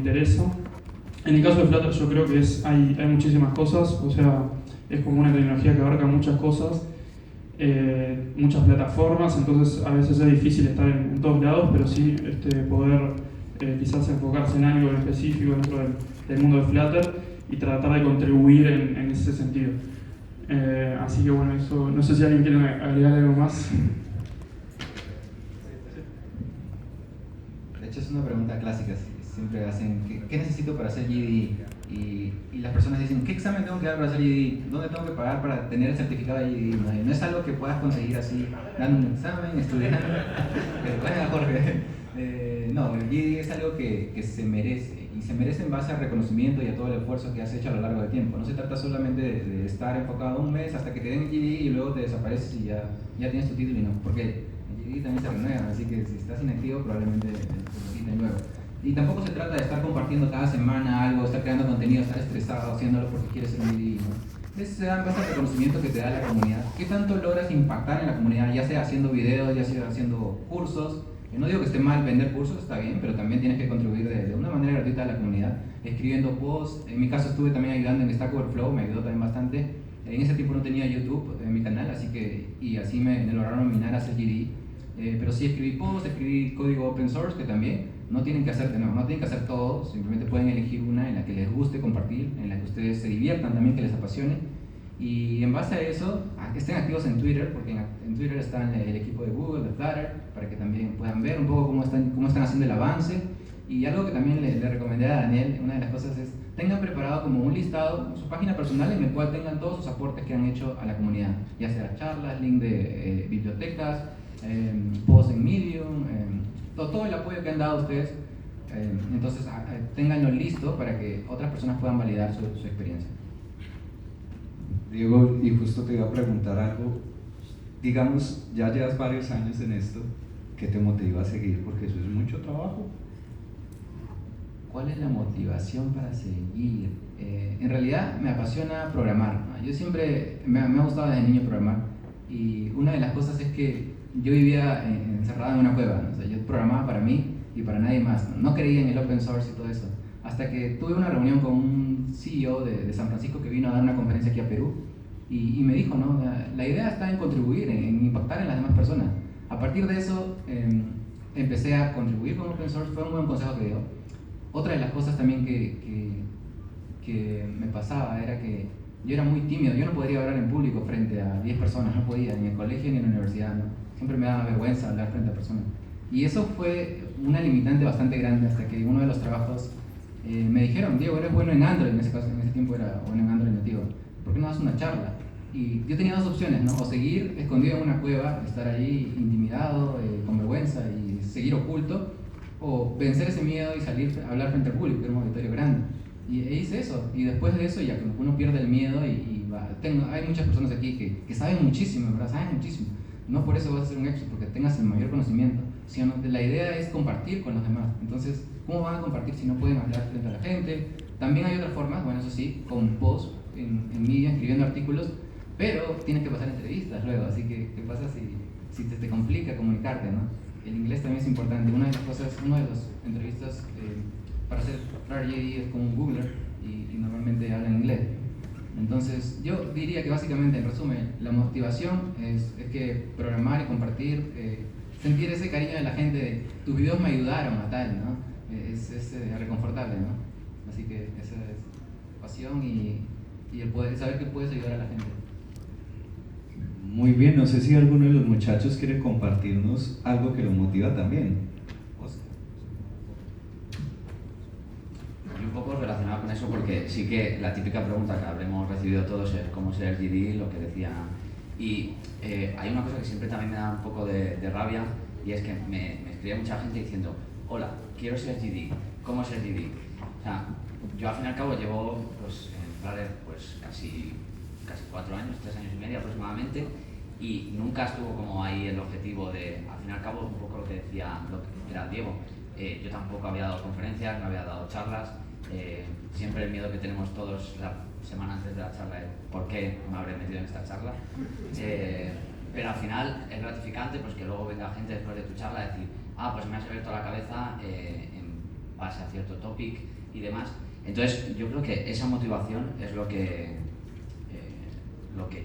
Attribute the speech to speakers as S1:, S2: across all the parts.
S1: interesa. En el caso de Flutter yo creo que hay muchísimas cosas, o sea, es como una tecnología que abarca muchas cosas, muchas plataformas, entonces a veces es difícil estar en todos lados, pero sí poder quizás enfocarse en algo en específico dentro del mundo de Flutter y tratar de contribuir en ese sentido. Así que bueno, eso, no sé si alguien quiere agregar algo más.
S2: De hecho es una pregunta clásica, siempre hacen, ¿qué necesito para hacer GED? Y las personas dicen, ¿qué examen tengo que dar para hacer GED? ¿Dónde tengo que pagar para tener el certificado de GED? No es algo que puedas conseguir así, dando un examen, estudiando. Bueno, Jorge, no, el GED es algo que se merece, y se merece en base al reconocimiento y a todo el esfuerzo que has hecho a lo largo del tiempo. No se trata solamente de estar enfocado un mes hasta que te den el GED y luego te desapareces y ya tienes tu título, y no, porque el GED también se renueva, así que si estás inactivo probablemente te lo quiten luego. Y tampoco se trata de estar compartiendo cada semana algo, estar creando contenido, estar estresado haciéndolo porque quieres ser un GD, ¿no? Se da en base al reconocimiento que te da la comunidad. ¿Qué tanto logras impactar en la comunidad? Ya sea haciendo videos, ya sea haciendo cursos. No digo que esté mal vender cursos, está bien, pero también tienes que contribuir de una manera gratuita a la comunidad, escribiendo posts. En mi caso estuve también ayudando en Stack Overflow, me ayudó también bastante. En ese tiempo no tenía YouTube en mi canal, y así me lograron nominar a ser GD. Pero sí escribí posts, escribí código open source, que también no tienen que hacer todo, simplemente pueden elegir una en la que les guste compartir, en la que ustedes se diviertan también, que les apasione. Y en base a eso, estén activos en Twitter, porque en Twitter está el equipo de Google, de Flutter, para que también puedan ver un poco cómo están haciendo el avance. Y algo que también le recomendé a Daniel, una de las cosas es, tengan preparado como un listado, su página personal en el cual tengan todos sus aportes que han hecho a la comunidad, ya sea charlas, link de bibliotecas, posts en Medium, todo el apoyo que han dado ustedes. Entonces ténganlo listo para que otras personas puedan validar su experiencia.
S3: Diego, y justo te iba a preguntar algo, digamos, ya llevas varios años en esto, ¿qué te motiva a seguir? Porque eso es mucho trabajo.
S2: ¿Cuál es la motivación para seguir? En realidad me apasiona programar, ¿no? Yo siempre me ha gustado desde niño programar, y una de las cosas es que yo vivía encerrado en una cueva, ¿no? O sea, yo programaba para mí y para nadie más, ¿no? No creía en el open source y todo eso, hasta que tuve una reunión con un CEO de San Francisco que vino a dar una conferencia aquí a Perú, y me dijo, ¿no? La idea está en contribuir, en impactar en las demás personas. A partir de eso empecé a contribuir con open source, fue un buen consejo que dio. Otra de las cosas también que me pasaba era que yo era muy tímido, yo no podría hablar en público frente a 10 personas, no podía, ni en el colegio ni en la universidad, ¿no? Siempre me daba vergüenza hablar frente a personas. Y eso fue una limitante bastante grande, hasta que uno de los trabajos me dijeron, Diego, eres bueno en Android, en ese tiempo era bueno en Android nativo, ¿por qué no das una charla? Y yo tenía dos opciones, ¿no? O seguir escondido en una cueva, estar ahí intimidado, con vergüenza y seguir oculto, o vencer ese miedo y salir a hablar frente al público, que era un auditorio grande. Y hice eso, y después de eso ya como que uno pierde el miedo hay muchas personas aquí que saben muchísimo, ¿verdad? Saben muchísimo. No por eso vas a ser un expert, porque tengas el mayor conocimiento, sino la idea es compartir con los demás. Entonces, ¿cómo van a compartir si no pueden hablar frente a la gente? También hay otras formas, bueno, eso sí, con posts en Medium, escribiendo artículos, pero tienes que pasar entrevistas luego, así que ¿qué pasa si te complica comunicarte, ¿no? El inglés también es importante. Una de las entrevistas para hacer Flutter GD es con un Googler y normalmente hablan inglés. Entonces, yo diría que básicamente, en resumen, la motivación es que programar y compartir, sentir ese cariño de la gente, de tus videos me ayudaron a tal, ¿no? Es reconfortable, ¿no? Así que esa es pasión y el poder saber que puedes ayudar a la gente.
S3: Muy bien, no sé si alguno de los muchachos quiere compartirnos algo que lo motiva también.
S4: Un poco relacionado con eso, porque sí que la típica pregunta que habremos recibido todos es cómo ser el GD, lo que decía. Y hay una cosa que siempre también me da un poco de rabia, y es que me escribe mucha gente diciendo, hola, quiero ser GD, ¿cómo ser GD? O sea, yo al fin y al cabo llevo pues, en Flutter pues, casi 4 años, 3 años y medio aproximadamente, y nunca estuvo como ahí el objetivo de, al fin y al cabo, un poco lo que decía era Diego. Yo tampoco había dado conferencias, no había dado charlas. Siempre el miedo que tenemos todos la semana antes de la charla es ¿por qué me habré metido en esta charla? Pero al final es gratificante pues que luego venga gente después de tu charla a decir pues me has abierto la cabeza base a cierto topic y demás. Entonces, yo creo que esa motivación es lo que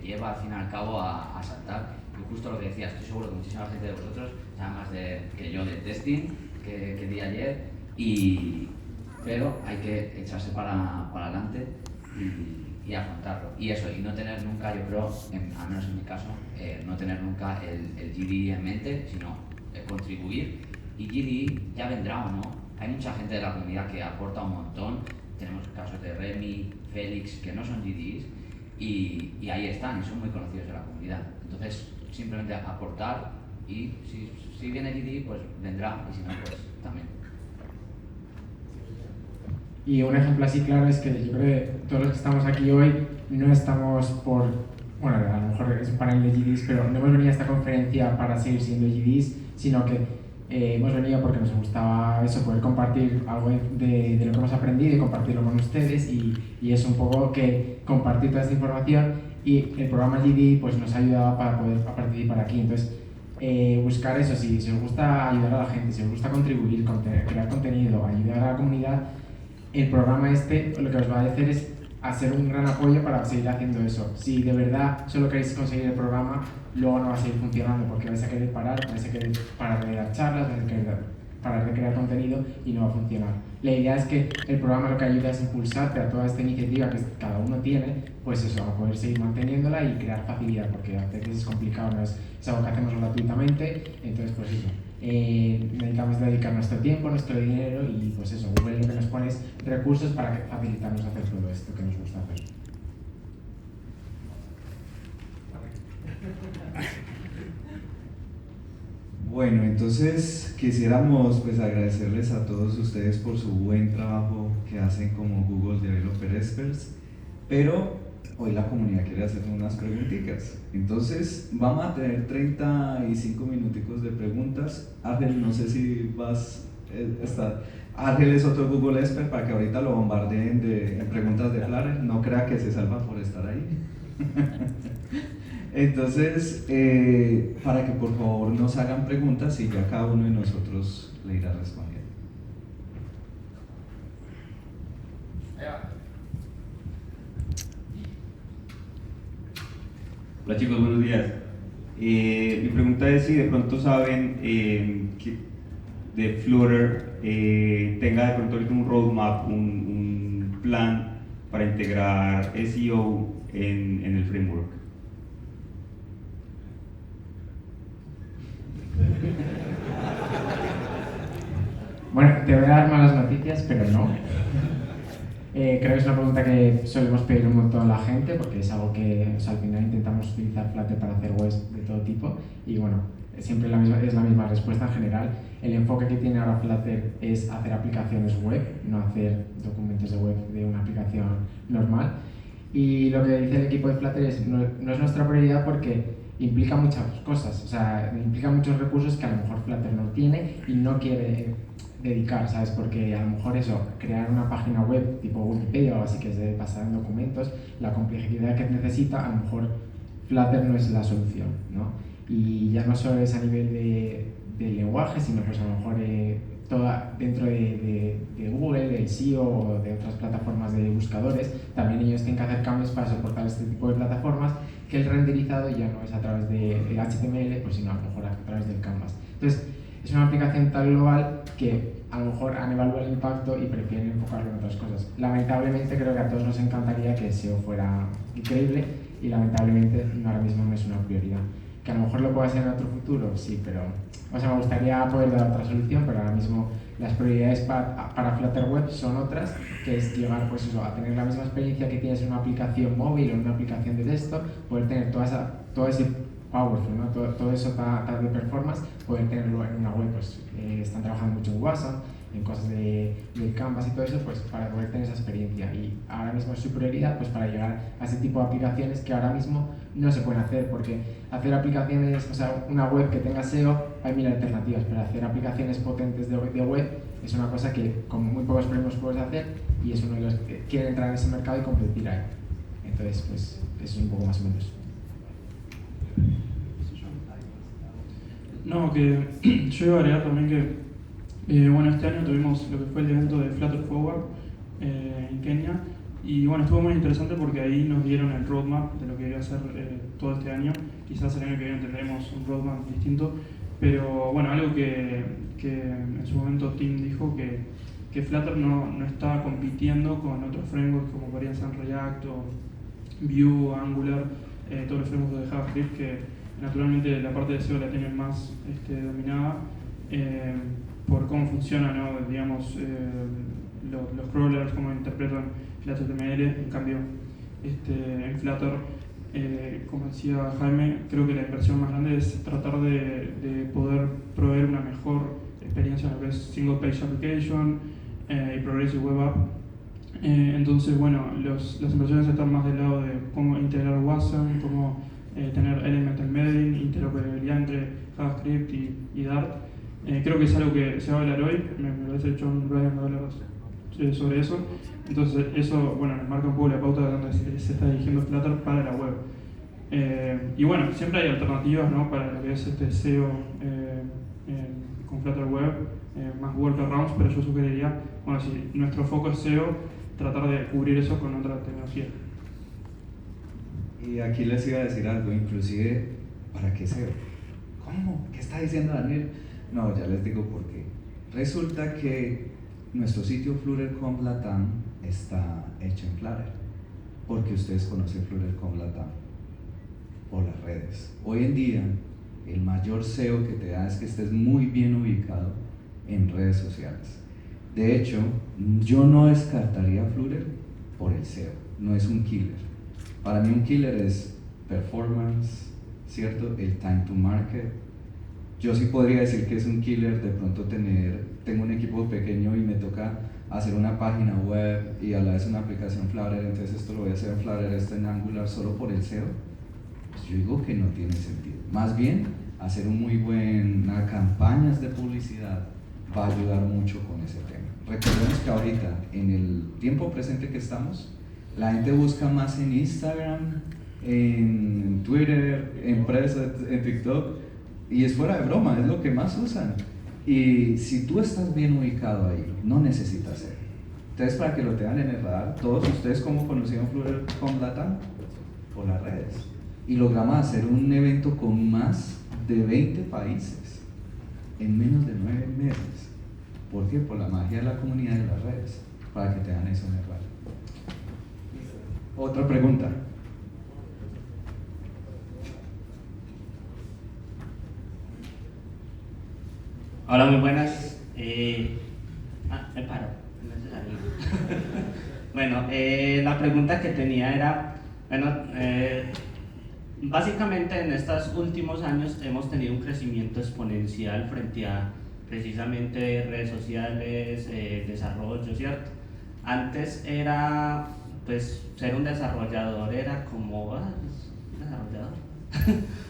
S4: lleva al fin y al cabo a saltar. Y justo lo que decía, estoy seguro que muchísima gente de vosotros sabe más que yo de testing que di ayer, pero hay que echarse para adelante y afrontarlo. Y eso, y no tener nunca, yo creo, al menos en mi caso, no tener nunca el GDE en mente, sino contribuir. Y GDE ya vendrá o no. Hay mucha gente de la comunidad que aporta un montón. Tenemos casos de Remy, Félix, que no son GDEs, y ahí están, y son muy conocidos de la comunidad. Entonces, simplemente aportar, y si viene GDE, pues vendrá, y si no, pues también.
S5: Y un ejemplo así claro es que yo creo que todos los que estamos aquí hoy no estamos bueno, a lo mejor es un panel de GDs, pero no hemos venido a esta conferencia para seguir siendo GDs, sino que hemos venido porque nos gustaba eso, poder compartir algo de lo que hemos aprendido y compartirlo con ustedes, y es un poco que compartir toda esta información, y el programa GD pues nos ha ayudado para poder participar aquí. Entonces, buscar eso, si os gusta ayudar a la gente, si os gusta contribuir, crear contenido, ayudar a la comunidad, el programa este lo que os va a hacer es hacer un gran apoyo para seguir haciendo eso. Si de verdad solo queréis conseguir el programa, luego no va a seguir funcionando, porque vais a querer parar, vais a querer parar de dar charlas, vais a querer parar de crear contenido, y no va a funcionar. La idea es que el programa lo que ayuda es impulsarte a toda esta iniciativa que cada uno tiene, pues eso, a poder seguir manteniéndola y crear facilidad, porque a veces es complicado, no es algo que hacemos gratuitamente. Entonces, pues eso, necesitamos dedicar nuestro tiempo, nuestro dinero, y pues eso, Google lo que nos pone es recursos para facilitarnos hacer todo esto que nos gusta hacer.
S3: Bueno, entonces quisiéramos pues agradecerles a todos ustedes por su buen trabajo que hacen como Google Developer Experts, pero hoy la comunidad quiere hacer unas preguntitas. Entonces vamos a tener 35 minuticos de preguntas. Ángel, no sé si vas Ángel es otro Google Expert para que ahorita lo bombardeen en preguntas de Flutter. No crea que se salva por estar ahí. Entonces, para que por favor nos hagan preguntas y ya cada uno de nosotros le irá respondiendo.
S6: Hola chicos, buenos días. Mi pregunta es si de pronto saben que de Flutter tenga de pronto ahorita un roadmap, un plan para integrar SEO en el framework.
S5: Bueno, te voy a dar malas noticias, pero no. Creo que es una pregunta que solemos pedir un montón a la gente, porque es algo que, o sea, al final intentamos utilizar Flutter para hacer webs de todo tipo, y bueno, siempre es la misma respuesta en general. El enfoque que tiene ahora Flutter es hacer aplicaciones web, no hacer documentos de web de una aplicación normal. Y lo que dice el equipo de Flutter es no es nuestra prioridad, porque implica muchas cosas, o sea, implica muchos recursos que a lo mejor Flutter no tiene y no quiere dedicar, ¿sabes? Porque a lo mejor eso, crear una página web tipo Wikipedia o así, que es de pasar en documentos, la complejidad que necesita, a lo mejor Flutter no es la solución, ¿no? Y ya no solo es a nivel de lenguaje, sino pues a lo mejor dentro de Google, del SEO o de otras plataformas de buscadores, también ellos tienen que hacer cambios para soportar este tipo de plataformas, que el renderizado ya no es a través de HTML, pues sino a lo mejor a través del Canvas. Entonces, es una aplicación tan global que a lo mejor han evaluado el impacto y prefieren enfocarlo en otras cosas. Lamentablemente creo que a todos nos encantaría que SEO fuera increíble, y lamentablemente ahora mismo no es una prioridad. Que a lo mejor lo pueda ser en otro futuro, sí, pero o sea, me gustaría poder dar otra solución, pero ahora mismo las prioridades para Flutter Web son otras, que es llegar pues eso, a tener la misma experiencia que tienes en una aplicación móvil o en una aplicación de desktop, poder tener todo ese powerful, ¿no? todo eso tal de performance, poder tenerlo en una web. Pues están trabajando mucho en Watson, en cosas de Canvas y todo eso, pues para poder tener esa experiencia, y ahora mismo es su prioridad pues para llegar a ese tipo de aplicaciones que ahora mismo no se pueden hacer, porque hacer aplicaciones, o sea, una web que tenga SEO, hay mil alternativas, pero hacer aplicaciones potentes de web es una cosa que con muy pocos premios puedes hacer, y es uno de los que quiere entrar en ese mercado y competir ahí. Entonces, pues eso es un poco más o menos.
S1: No, que yo iba a agregar también que Bueno, este año tuvimos lo que fue el evento de Flutter Forward en Kenia y bueno, estuvo muy interesante porque ahí nos dieron el roadmap de lo que iba a ser todo este año. Quizás el año que viene tendremos un roadmap distinto, pero bueno, algo que en su momento Tim dijo que Flutter no está compitiendo con otros frameworks como podrían ser React o Vue, Angular, todos los frameworks de JavaScript que naturalmente la parte de SEO la tienen más dominada por cómo funciona, ¿no? Digamos, los crawlers, cómo interpretan el HTML. En cambio, en Flutter, como decía Jaime, creo que la inversión más grande es tratar de poder proveer una mejor experiencia en lo que es Single Page Application y Progressive Web App. Entonces, bueno, las inversiones están más del lado de cómo integrar WASM, cómo tener element embedding, interoperabilidad entre JavaScript y Dart. Creo que es algo que se va a hablar hoy, me parece que John Ryan va a hablar sobre eso. Entonces eso, bueno, nos marca un poco la pauta de donde se está dirigiendo Flutter para la web. Y bueno, siempre hay alternativas, ¿no? Para lo que es SEO con Flutter Web, más workarounds, pero yo sugeriría, bueno, si nuestro foco es SEO, tratar de cubrir eso con otra tecnología.
S3: Y aquí les iba a decir algo, inclusive, ¿para qué SEO? ¿Cómo? ¿Qué está diciendo Daniel? No, ya les digo por qué. Resulta que nuestro sitio Flutter.com Latam está hecho en Flutter, porque ustedes conocen Flutter.com Latam por las redes. Hoy en día, el mayor SEO que te da es que estés muy bien ubicado en redes sociales. De hecho, yo no descartaría Flutter por el SEO, no es un killer. Para mí un killer es performance, ¿cierto? El time to market. Yo sí podría decir que es un killer de pronto tengo un equipo pequeño y me toca hacer una página web y a la vez una aplicación Flutter, entonces esto lo voy a hacer en Flutter, esto en Angular solo por el SEO. Pues yo digo que no tiene sentido. Más bien, hacer unas campañas de publicidad va a ayudar mucho con ese tema. Recordemos que ahorita, en el tiempo presente que estamos, la gente busca más en Instagram, en Twitter, en TikTok, y es fuera de broma, es lo que más usan. Y si tú estás bien ubicado ahí, no necesitas SEO. Entonces, para que lo tengan en el radar, todos ustedes, ¿cómo conocieron Flutter.com Latam? Por las redes. Y logramos hacer un evento con más de 20 países en menos de 9 meses. ¿Por qué? Por la magia de la comunidad de las redes, para que tengan eso en el radar. Otra pregunta.
S7: Hola, muy buenas. Me paro. Bueno, la pregunta que tenía era, básicamente en estos últimos años hemos tenido un crecimiento exponencial frente a precisamente redes sociales, desarrollo, ¿cierto? Antes era, pues, ser un desarrollador era como, desarrollador.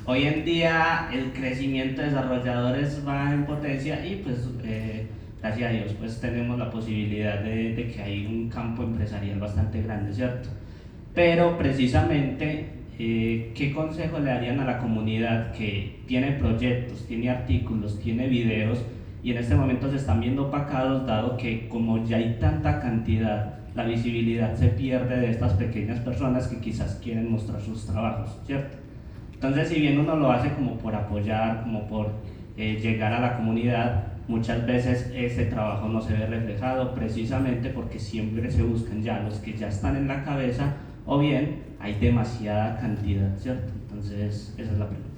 S7: Hoy en día el crecimiento de desarrolladores va en potencia y pues gracias a Dios pues tenemos la posibilidad de que hay un campo empresarial bastante grande, ¿cierto? Pero precisamente, ¿qué consejo le darían a la comunidad que tiene proyectos, tiene artículos, tiene videos y en este momento se están viendo opacados dado que como ya hay tanta cantidad, la visibilidad se pierde de estas pequeñas personas que quizás quieren mostrar sus trabajos, ¿cierto? Entonces, si bien uno lo hace como por apoyar, como por llegar a la comunidad, muchas veces ese trabajo no se ve reflejado precisamente porque siempre se buscan ya los que ya están en la cabeza o bien hay demasiada cantidad, ¿cierto? Entonces, esa es la pregunta.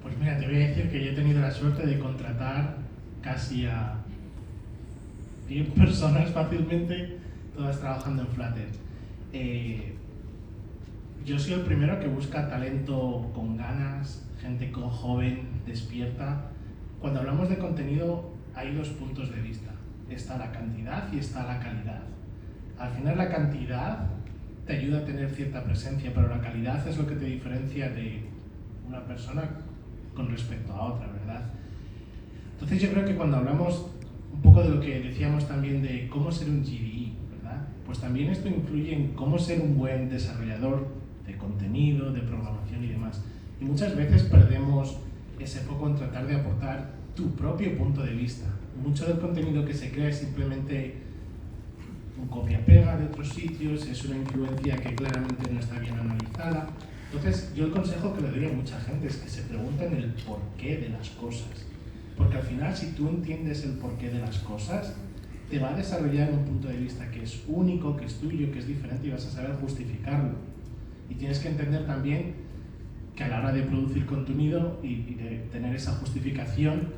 S8: Pues mira, te voy a decir que yo he tenido la suerte de contratar casi a 10 personas fácilmente, todas trabajando en Flutter. Yo soy el primero que busca talento con ganas, gente joven, despierta. Cuando hablamos de contenido hay dos puntos de vista. Está la cantidad y está la calidad. Al final la cantidad te ayuda a tener cierta presencia, pero la calidad es lo que te diferencia de una persona con respecto a otra, ¿verdad? Entonces yo creo que cuando hablamos un poco de lo que decíamos también de cómo ser un GDE, ¿verdad? Pues también esto influye en cómo ser un buen desarrollador de contenido, de programación y demás. Y muchas veces perdemos ese foco en tratar de aportar tu propio punto de vista. Mucho del contenido que se crea es simplemente un copia-pega de otros sitios, es una influencia que claramente no está bien analizada. Entonces, yo el consejo que le doy a mucha gente es que se pregunten el porqué de las cosas. Porque al final, si tú entiendes el porqué de las cosas, te va a desarrollar un punto de vista que es único, que es tuyo, que es diferente y vas a saber justificarlo. Y tienes que entender también que a la hora de producir contenido y de tener esa justificación,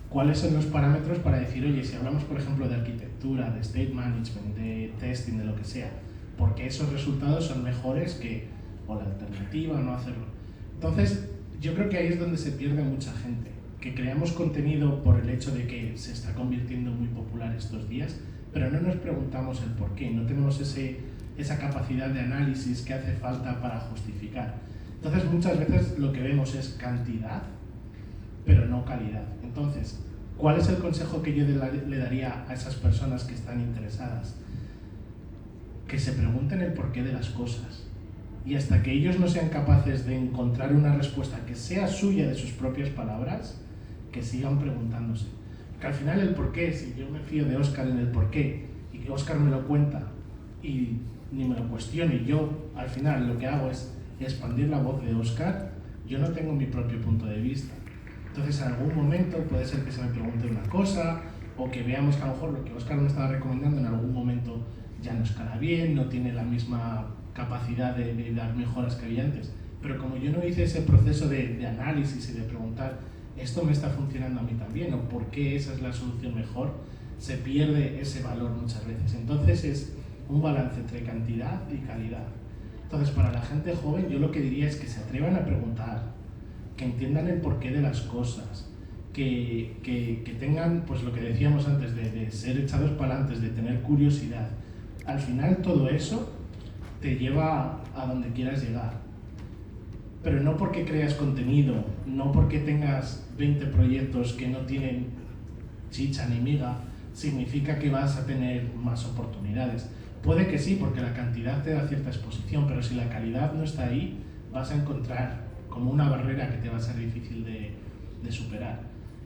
S8: cuáles son los parámetros para decir, oye, si hablamos por ejemplo de arquitectura, de state management, de testing, de lo que sea, ¿por qué esos resultados son mejores que o la alternativa o no hacerlo? Entonces, yo creo que ahí es donde se pierde mucha gente, que creamos contenido por el hecho de que se está convirtiendo muy popular estos días, pero no nos preguntamos el por qué, no tenemos esa capacidad de análisis que hace falta para justificar. Entonces, muchas veces lo que vemos es cantidad, pero no calidad. Entonces, ¿cuál es el consejo que yo le daría a esas personas que están interesadas? Que se pregunten el porqué de las cosas. Y hasta que ellos no sean capaces de encontrar una respuesta que sea suya de sus propias palabras, que sigan preguntándose. Porque al final el porqué, si yo me fío de Óscar en el porqué y que Óscar me lo cuenta y ni me lo cuestiono y yo al final lo que hago es expandir la voz de Óscar, yo no tengo mi propio punto de vista. Entonces, en algún momento puede ser que se me pregunte una cosa o que veamos que a lo mejor lo que Óscar me estaba recomendando en algún momento ya no escala bien, no tiene la misma capacidad de dar mejoras que había antes. Pero como yo no hice ese proceso de análisis y de preguntar, ¿esto me está funcionando a mí también? ¿O por qué esa es la solución mejor? Se pierde ese valor muchas veces. Entonces, es un balance entre cantidad y calidad. Entonces, para la gente joven, yo lo que diría es que se atrevan a preguntar, que entiendan el porqué de las cosas, que tengan, pues lo que decíamos antes, de ser echados para adelante, de tener curiosidad. Al final todo eso te lleva a donde quieras llegar. Pero no porque creas contenido, no porque tengas 20 proyectos que no tienen chicha ni miga, significa que vas a tener más oportunidades. Puede que sí, porque la cantidad te da cierta exposición, pero si la calidad no está ahí, vas a encontrar como una barrera que te va a ser difícil de superar.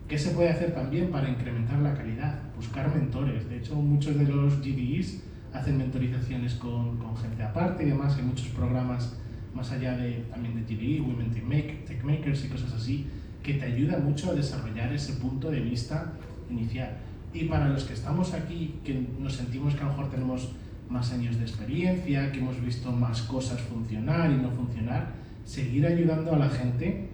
S8: ¿Qué se puede hacer también para incrementar la calidad? Buscar mentores. De hecho, muchos de los GDEs hacen mentorizaciones con gente aparte y demás. Hay muchos programas más allá también de GDE, Women Tech Makers y cosas así, que te ayudan mucho a desarrollar ese punto de vista inicial. Y para los que estamos aquí, que nos sentimos que a lo mejor tenemos más años de experiencia, que hemos visto más cosas funcionar y no funcionar, seguir ayudando a la gente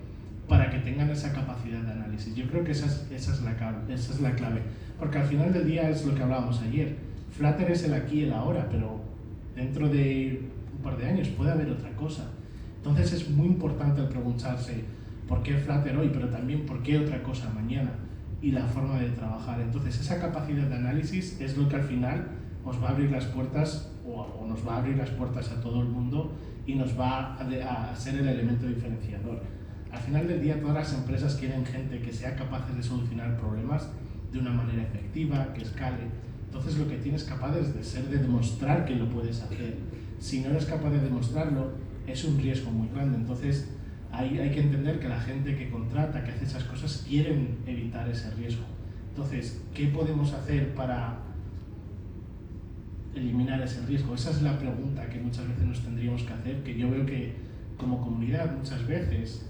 S8: para que tengan esa capacidad de análisis. Yo creo que esa es la clave, porque al final del día es lo que hablábamos ayer. Flutter es el aquí y el ahora, pero dentro de un par de años puede haber otra cosa. Entonces es muy importante el preguntarse por qué Flutter hoy, pero también por qué otra cosa mañana, y la forma de trabajar. Entonces esa capacidad de análisis es lo que al final os va a abrir las puertas o nos va a abrir las puertas a todo el mundo y nos va a ser el elemento diferenciador. Al final del día todas las empresas quieren gente que sea capaz de solucionar problemas de una manera efectiva, que escale. Entonces lo que tienes capaz es de demostrar que lo puedes hacer. Si no eres capaz de demostrarlo, es un riesgo muy grande. Entonces hay que entender que la gente que contrata, que hace esas cosas, quieren evitar ese riesgo. Entonces, ¿qué podemos hacer para eliminar ese riesgo? Esa es la pregunta que muchas veces nos tendríamos que hacer, que yo veo que como comunidad muchas veces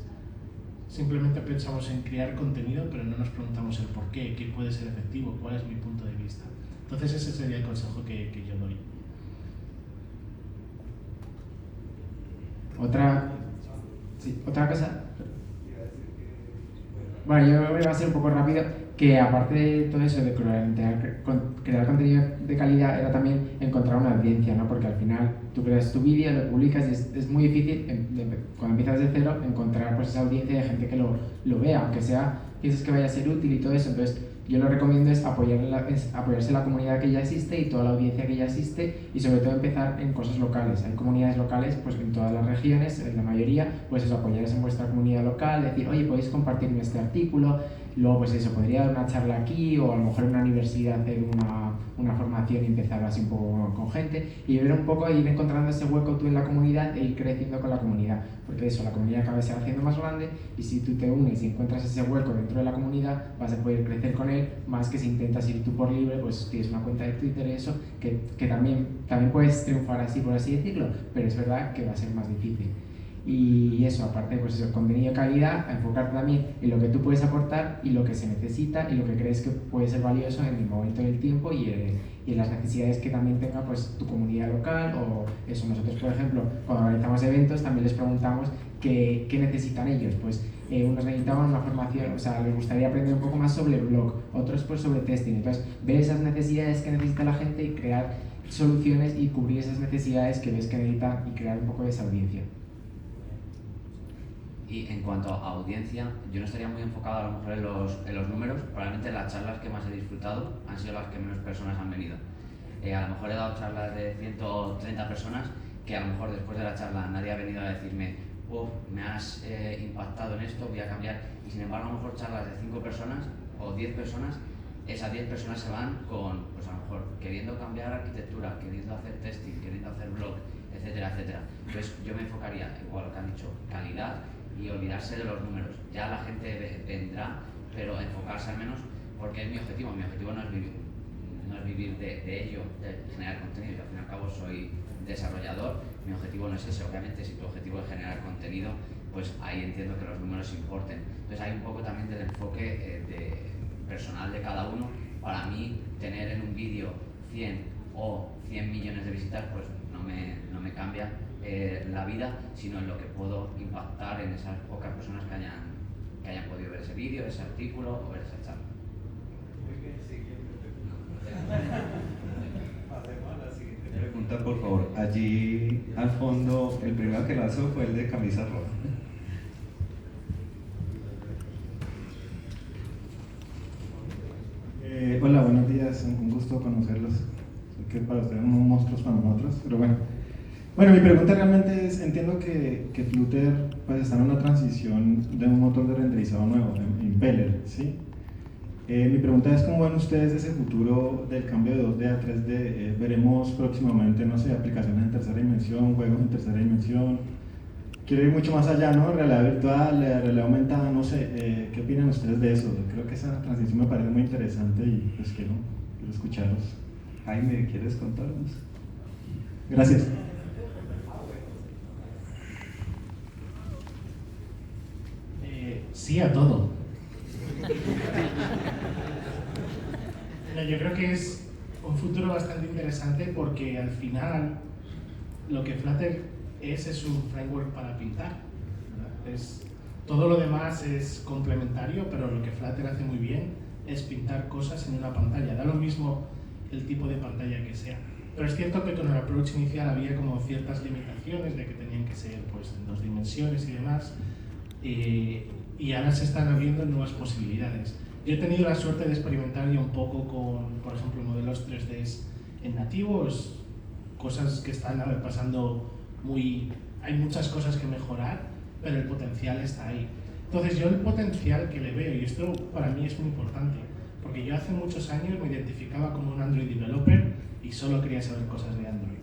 S8: simplemente pensamos en crear contenido, pero no nos preguntamos el por qué, qué puede ser efectivo, cuál es mi punto de vista. Entonces ese sería el consejo que yo doy.
S5: Otra cosa. Bueno, yo voy a ser un poco rápido, que aparte de todo eso de crear contenido de calidad, era también encontrar una audiencia, ¿no? Porque al final tú creas tu vídeo, lo publicas y es muy difícil, cuando empiezas de cero, encontrar pues esa audiencia de gente que lo vea, aunque sea, pienses que vaya a ser útil y todo eso. Entonces, yo lo recomiendo es apoyarse en la comunidad que ya existe y toda la audiencia que ya existe, y sobre todo empezar en cosas locales. Hay comunidades locales pues en todas las regiones, en la mayoría, pues eso, apoyaros en vuestra comunidad local, decir, oye, podéis compartirme este artículo, luego pues eso, podría dar una charla aquí, o a lo mejor en una universidad hacer una formación y empezar así un poco con gente, y ver un poco, ir encontrando ese hueco tú en la comunidad e ir creciendo con la comunidad, porque eso, la comunidad cada vez se va haciendo más grande, y si tú te unes y encuentras ese hueco dentro de la comunidad, vas a poder crecer con él, más que si intentas ir tú por libre, pues tienes una cuenta de Twitter y eso, que también puedes triunfar así, por así decirlo, pero es verdad que va a ser más difícil. Y eso, aparte, pues eso, contenido de calidad, enfocarte también en lo que tú puedes aportar y lo que se necesita y lo que crees que puede ser valioso en el momento del tiempo y en las necesidades que también tenga pues tu comunidad local, o eso. Nosotros, por ejemplo, cuando organizamos eventos también les preguntamos qué necesitan ellos. Pues unos necesitaban una formación, o sea, les gustaría aprender un poco más sobre blog, otros pues sobre testing. Entonces, ver esas necesidades que necesita la gente y crear soluciones y cubrir esas necesidades que ves que necesitan y crear un poco de esa audiencia.
S4: Y en cuanto a audiencia, yo no estaría muy enfocado a lo mejor en los números. Probablemente las charlas que más he disfrutado han sido las que menos personas han venido. A lo mejor he dado charlas de 130 personas que a lo mejor después de la charla nadie ha venido a decirme, me has impactado en esto, voy a cambiar. Y sin embargo, a lo mejor charlas de 5 personas o 10 personas, esas 10 personas se van con, pues a lo mejor queriendo cambiar arquitectura, queriendo hacer testing, queriendo hacer blog, etcétera, etcétera. Entonces yo me enfocaría, igual lo que han dicho, calidad, y olvidarse de los números. Ya la gente vendrá, pero enfocarse al menos, porque es mi objetivo. Mi objetivo no es vivir de ello, de generar contenido. Yo al fin y al cabo soy desarrollador. Mi objetivo no es ese. Obviamente, si tu objetivo es generar contenido, pues ahí entiendo que los números importen. Entonces hay un poco también del enfoque personal de cada uno. Para mí, tener en un vídeo 100 o 100 millones de visitas, pues no me cambia la vida, sino en lo que puedo impactar en esas pocas personas que hayan podido ver ese vídeo, ese artículo o ver esa charla.
S3: Muy bien, siguiente pregunta. Pasemos a la siguiente pregunta, por favor. Allí al fondo, el primero que lanzó fue el de camisa roja.
S9: Hola, buenos días, un gusto conocerlos. Sé que para ustedes son monstruos, para nosotros, pero bueno. Bueno, mi pregunta realmente es, entiendo que Flutter pues, está en una transición de un motor de renderizado nuevo, Impeller, ¿sí? Mi pregunta es, ¿cómo ven ustedes ese futuro del cambio de 2D a 3D? Veremos próximamente, no sé, aplicaciones en tercera dimensión, juegos en tercera dimensión. Quiero ir mucho más allá, ¿no? Realidad virtual, realidad aumentada, no sé, ¿qué opinan ustedes de eso? Creo que esa transición me parece muy interesante y pues quiero escucharlos.
S3: Jaime, ¿quieres contarnos?
S9: Gracias.
S8: Sí a todo. Yo creo que es un futuro bastante interesante porque al final lo que Flutter es un framework para pintar, ¿verdad? Todo lo demás es complementario, pero lo que Flutter hace muy bien es pintar cosas en una pantalla. Da lo mismo el tipo de pantalla que sea. Pero es cierto que con el approach inicial había como ciertas limitaciones de que tenían que ser pues, en 2 dimensiones y demás. Y ahora se están abriendo nuevas posibilidades. Yo he tenido la suerte de experimentar ya un poco con, por ejemplo, modelos 3D en nativos, cosas que están pasando hay muchas cosas que mejorar, pero el potencial está ahí. Entonces yo el potencial que le veo, y esto para mí es muy importante, porque yo hace muchos años me identificaba como un Android developer y solo quería saber cosas de Android.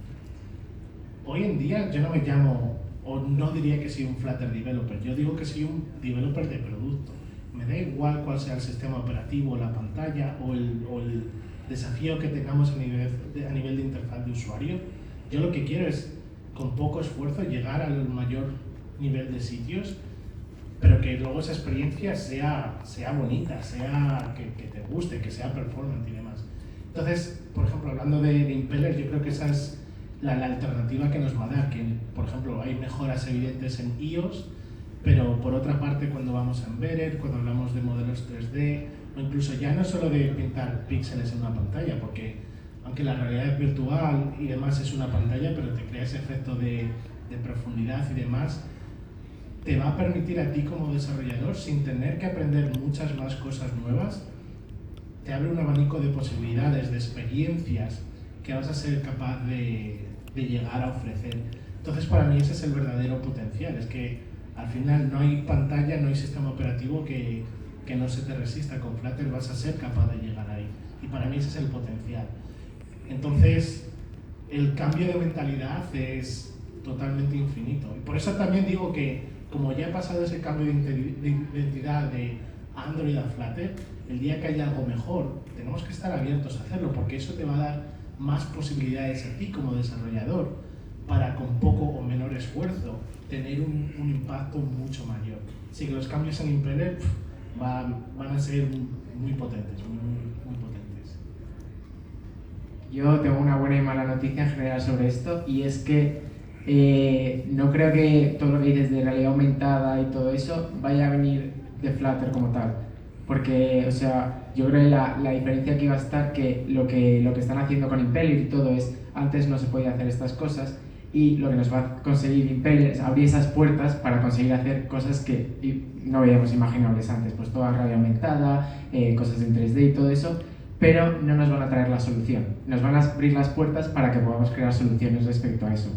S8: Hoy en día yo no me llamo, o no diría que soy un Flutter developer, yo digo que soy un developer de producto. Me da igual cuál sea el sistema operativo, la pantalla o el desafío que tengamos a nivel de interfaz de usuario. Yo lo que quiero es, con poco esfuerzo, llegar al mayor nivel de sitios, pero que luego esa experiencia sea bonita, sea que te guste, que sea performance y demás. Entonces, por ejemplo, hablando de Impeller, yo creo que esa es la alternativa que nos va a dar, que por ejemplo hay mejoras evidentes en iOS, pero por otra parte cuando vamos a Embedded, cuando hablamos de modelos 3D, o incluso ya no solo de pintar píxeles en una pantalla, porque aunque la realidad virtual y demás es una pantalla, pero te crea ese efecto de profundidad y demás, te va a permitir a ti como desarrollador, sin tener que aprender muchas más cosas nuevas, te abre un abanico de posibilidades, de experiencias que vas a ser capaz de llegar a ofrecer. Entonces, para mí ese es el verdadero potencial, es que al final no hay pantalla, no hay sistema operativo que no se te resista. Con Flutter vas a ser capaz de llegar ahí, y para mí ese es el potencial. Entonces, el cambio de mentalidad es totalmente infinito, y por eso también digo que, como ya he pasado ese cambio de identidad de Android a Flutter, el día que haya algo mejor, tenemos que estar abiertos a hacerlo, porque eso te va a dar más posibilidades a ti como desarrollador para, con poco o menor esfuerzo, tener un impacto mucho mayor. Así que los cambios en Impeller van a ser muy potentes, muy potentes.
S5: Yo tengo una buena y mala noticia en general sobre esto, y es que no creo que todo lo que dices de realidad aumentada y todo eso vaya a venir de Flutter como tal. Porque, o sea, yo creo que la diferencia aquí va a estar que lo que están haciendo con Impeller y todo es, antes no se podía hacer estas cosas, y lo que nos va a conseguir Impeller es abrir esas puertas para conseguir hacer cosas que no veíamos imaginables antes, pues toda realidad aumentada, cosas en 3D y todo eso, pero no nos van a traer la solución. Nos van a abrir las puertas para que podamos crear soluciones respecto a eso.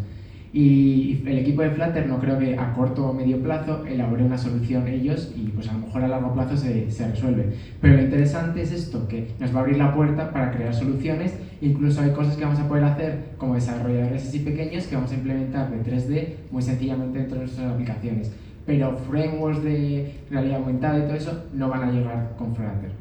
S5: Y el equipo de Flutter no creo que a corto o medio plazo elabore una solución ellos, y pues a lo mejor a largo plazo se resuelve. Pero lo interesante es esto, que nos va a abrir la puerta para crear soluciones. Incluso hay cosas que vamos a poder hacer como desarrolladores así pequeños que vamos a implementar de 3D muy sencillamente dentro de nuestras aplicaciones. Pero frameworks de realidad aumentada y todo eso no van a llegar con Flutter.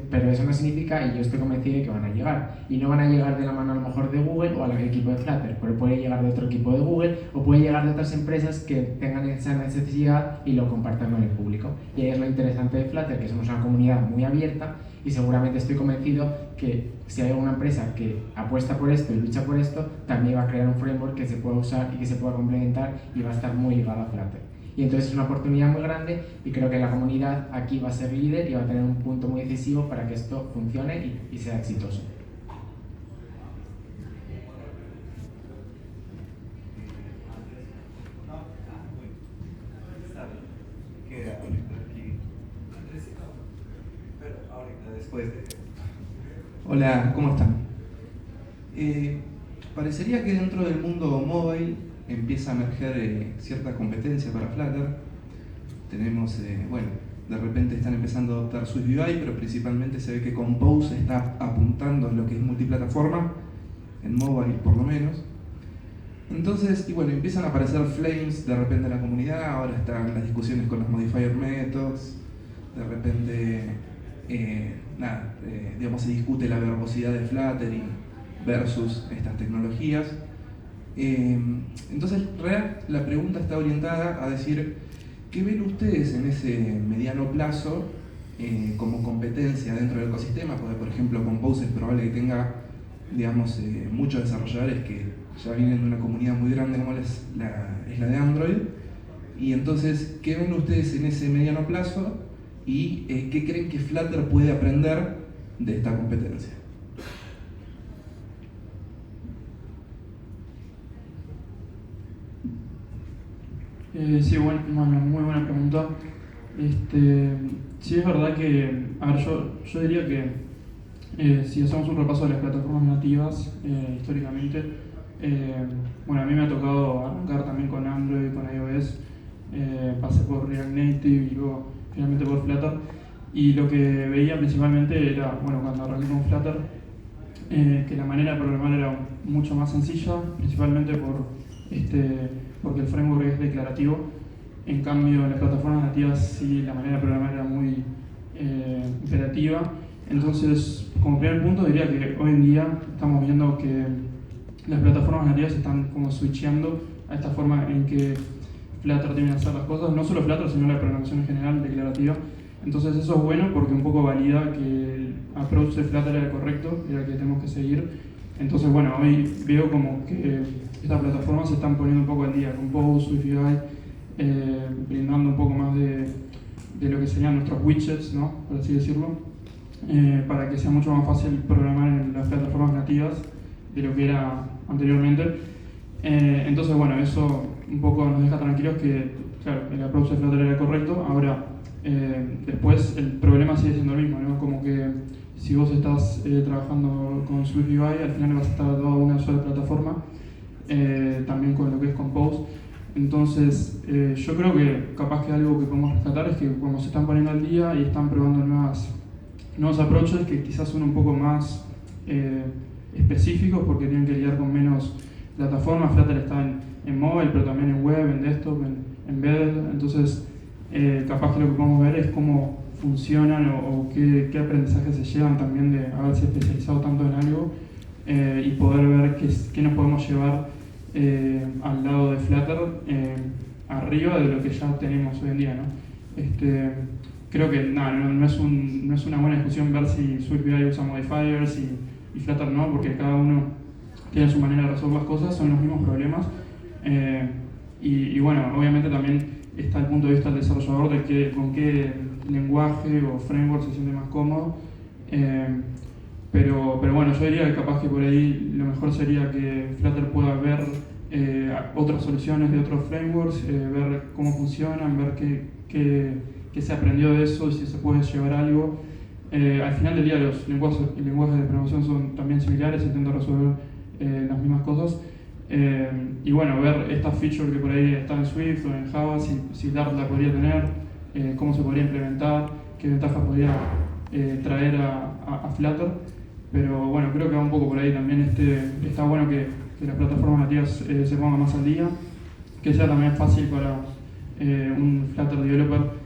S5: Pero eso no significa, y yo estoy convencido de que van a llegar, y no van a llegar de la mano a lo mejor de Google o al equipo de Flutter, pero puede llegar de otro equipo de Google, o puede llegar de otras empresas que tengan esa necesidad y lo compartan con el público. Y ahí es lo interesante de Flutter, que somos una comunidad muy abierta, y seguramente estoy convencido que si hay alguna empresa que apuesta por esto y lucha por esto, también va a crear un framework que se pueda usar y que se pueda complementar, y va a estar muy ligado a Flutter. Y entonces es una oportunidad muy grande, y creo que la comunidad aquí va a ser líder y va a tener un punto muy decisivo para que esto funcione y sea exitoso.
S10: Hola, ¿cómo están? Parecería que dentro del mundo móvil empieza a emerger cierta competencia para Flutter. Tenemos, de repente están empezando a adoptar Swift UI, pero principalmente se ve que Compose está apuntando a lo que es multiplataforma, en mobile por lo menos. Entonces, empiezan a aparecer flames de repente en la comunidad. Ahora están las discusiones con los modifier methods, de repente, se discute la verbosidad de Flutter versus estas tecnologías. Entonces, la pregunta está orientada a decir, ¿qué ven ustedes en ese mediano plazo como competencia dentro del ecosistema? Porque, por ejemplo, Compose es probable que tenga, muchos desarrolladores que ya vienen de una comunidad muy grande como es la de Android. Y entonces, ¿qué ven ustedes en ese mediano plazo? ¿Y qué creen que Flutter puede aprender de esta competencia?
S1: Sí, bueno, muy buena pregunta. Sí, es verdad que, a ver, yo diría que si hacemos un repaso de las plataformas nativas históricamente, a mí me ha tocado arrancar también con Android, con iOS, pasé por React Native y luego finalmente por Flutter, y lo que veía principalmente era, cuando arranqué con Flutter, que la manera de programar era mucho más sencilla, principalmente porque el framework es declarativo. En cambio, en las plataformas nativas sí la manera de programar era muy imperativa. Entonces, como primer punto, diría que hoy en día estamos viendo que las plataformas nativas están como switcheando a esta forma en que Flutter tiene que hacer las cosas, no solo Flutter, sino la programación en general declarativa. Entonces eso es bueno porque un poco valida que el approach de Flutter era el correcto, era el que tenemos que seguir. Entonces, hoy veo como que estas plataformas se están poniendo un poco al día, Compose, Swift UI, brindando un poco más de lo que serían nuestros widgets, ¿no? Por así decirlo, para que sea mucho más fácil programar en las plataformas nativas de lo que era anteriormente. Entonces, eso un poco nos deja tranquilos que, claro, el approach de Flutter era correcto. Ahora, después el problema sigue siendo el mismo, ¿no? Como que si vos estás trabajando con SwiftUI, al final vas a estar dado a una sola plataforma, también con lo que es Compose. Entonces, yo creo que capaz que algo que podemos rescatar es que cuando se están poniendo al día y están probando nuevos approaches que quizás son un poco más específicos porque tienen que lidiar con menos plataformas. Flutter está en mobile, pero también en web, en desktop, en embedded. Entonces, capaz que lo que podemos ver es cómo funcionan o qué aprendizajes se llevan también de haberse especializado tanto en algo y poder ver qué nos podemos llevar al lado de Flutter arriba de lo que ya tenemos hoy en día, ¿no? Creo que no es una buena discusión ver si SwiftUI usa modifiers y Flutter no, porque cada uno tiene su manera de resolver las cosas, son los mismos problemas. Y bueno, obviamente también está el punto de vista del desarrollador de con qué lenguaje o framework se siente más cómodo. Pero bueno, yo diría que capaz que por ahí lo mejor sería que Flutter pueda ver otras soluciones de otros frameworks, ver cómo funcionan, ver qué se aprendió de eso y si se puede llevar algo. Al final del día los lenguajes de programación son también similares, intentan resolver las mismas cosas. Y bueno, ver estas features que por ahí están en Swift o en Java, si Dart la podría tener, cómo se podría implementar, qué ventajas podría traer a Flutter. Pero bueno, creo que va un poco por ahí también. Está bueno que las plataformas nativas se pongan más al día, que sea también fácil para un Flutter developer